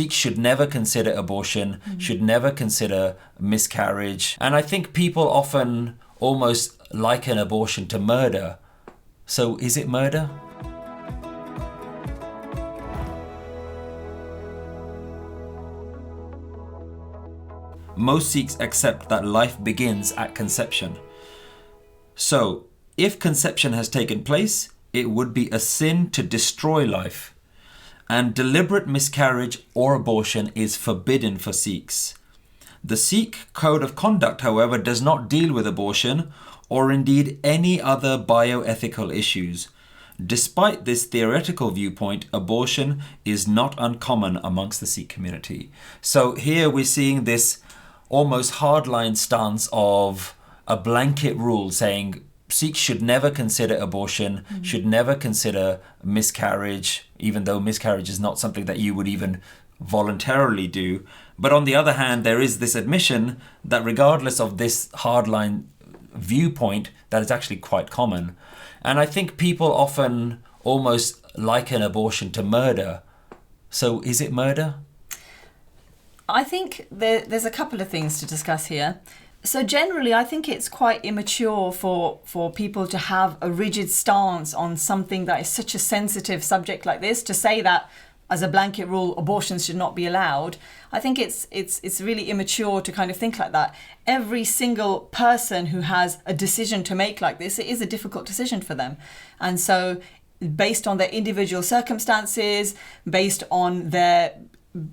Sikhs should never consider abortion, should never consider miscarriage. And I think people often almost liken abortion to murder. So is it murder? Most Sikhs accept that life begins at conception. So, if conception has taken place, it would be a sin to destroy life. And deliberate miscarriage or abortion is forbidden for Sikhs. The Sikh Code of Conduct, however, does not deal with abortion or indeed any other bioethical issues. Despite this theoretical viewpoint, abortion is not uncommon amongst the Sikh community. So here we're seeing this almost hardline stance of a blanket rule saying Sikhs should never consider abortion, should never consider miscarriage, even though miscarriage is not something that you would even voluntarily do. But on the other hand, there is this admission that regardless of this hardline viewpoint, that is actually quite common. And I think people often almost liken abortion to murder. So is it murder? I think there's a couple of things to discuss here. So generally, I think it's quite immature for people to have a rigid stance on something that is such a sensitive subject like this, to say that as a blanket rule, abortions should not be allowed. I think it's really immature to kind of think like that. Every single person who has a decision to make like this, it is a difficult decision for them. And so based on their individual circumstances, based on their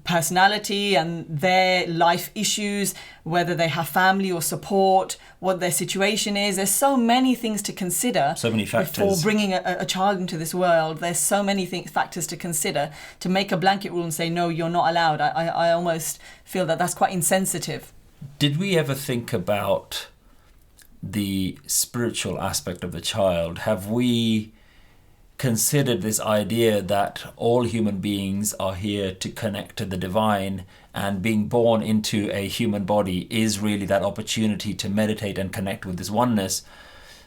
personality and their life issues, whether they have family or support, what their situation is. There's so many things to consider. So many factors. Before bringing a child into this world, there's so many factors to consider. To make a blanket rule and say, no, you're not allowed, I almost feel that that's quite insensitive. Did we ever think about the spiritual aspect of the child? Have we considered this idea that all human beings are here to connect to the divine, and being born into a human body is really that opportunity to meditate and connect with this oneness?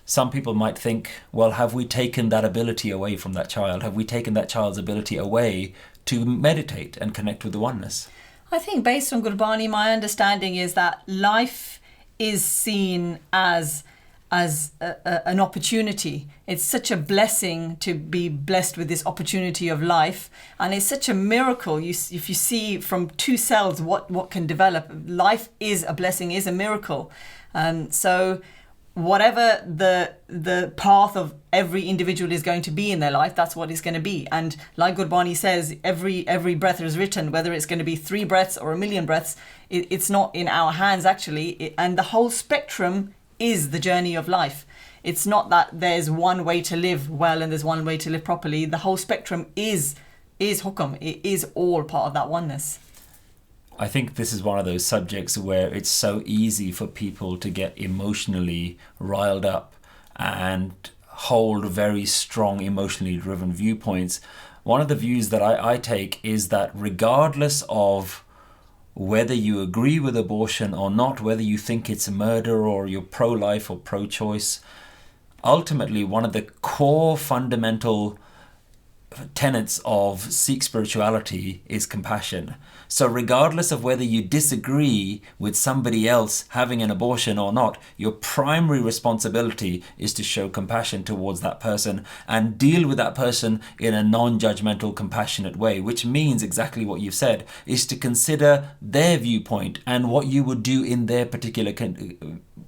Some people might think, well, have we taken that ability away from that child? Have we taken that child's ability away to meditate and connect with the oneness? I think based on Gurbani, my understanding is that life is seen as an opportunity. It's such a blessing to be blessed with this opportunity of life, and it's such a miracle. If you see from two cells what can develop, life is a blessing, is a miracle. So whatever the path of every individual is going to be in their life, that's what it's going to be. And like Gurbani says, every breath is written, whether it's going to be 3 breaths or 1,000,000 breaths, it's not in our hands actually. And the whole spectrum is the journey of life. It's not that there's one way to live well and there's one way to live properly. The whole spectrum is hukum. It is all part of that oneness. I think this is one of those subjects where it's so easy for people to get emotionally riled up and hold very strong emotionally driven viewpoints. One of the views that I take is that regardless of whether you agree with abortion or not, whether you think it's murder or you're pro-life or pro-choice, ultimately one of the core fundamental tenets of Sikh spirituality is compassion. So regardless of whether you disagree with somebody else having an abortion or not, your primary responsibility is to show compassion towards that person and deal with that person in a non-judgmental, compassionate way, which means exactly what you've said, is to consider their viewpoint and what you would do in their particular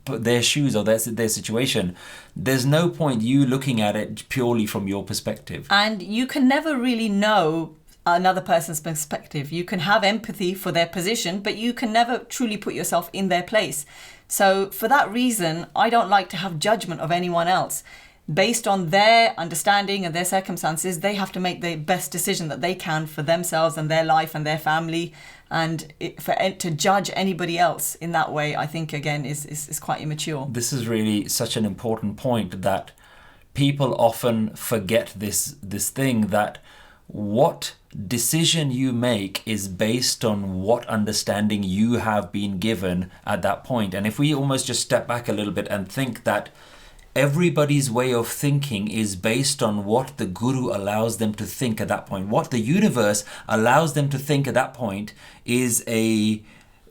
their shoes or their situation. There's no point you looking at it purely from your perspective. And you can never really know another person's perspective. You can have empathy for their position, but you can never truly put yourself in their place. So for that reason, I don't like to have judgment of anyone else. Based on their understanding and their circumstances, they have to make the best decision that they can for themselves and their life and their family. And to judge anybody else in that way, I think, again, is quite immature. This is really such an important point, that people often forget this thing, that what decision you make is based on what understanding you have been given at that point. And if we almost just step back a little bit and think that everybody's way of thinking is based on what the guru allows them to think at that point. What the universe allows them to think at that point is a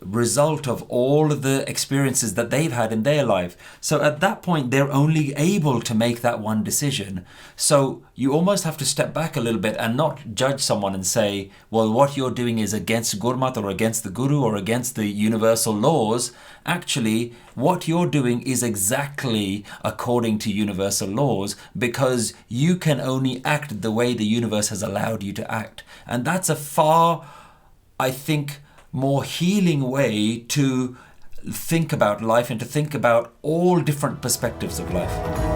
result of all of the experiences that they've had in their life. So at that point, they're only able to make that one decision. So you almost have to step back a little bit and not judge someone and say, well, what you're doing is against Gurmat or against the Guru or against the universal laws. Actually, what you're doing is exactly according to universal laws, because you can only act the way the universe has allowed you to act. And that's a far, I think, more healing way to think about life and to think about all different perspectives of life.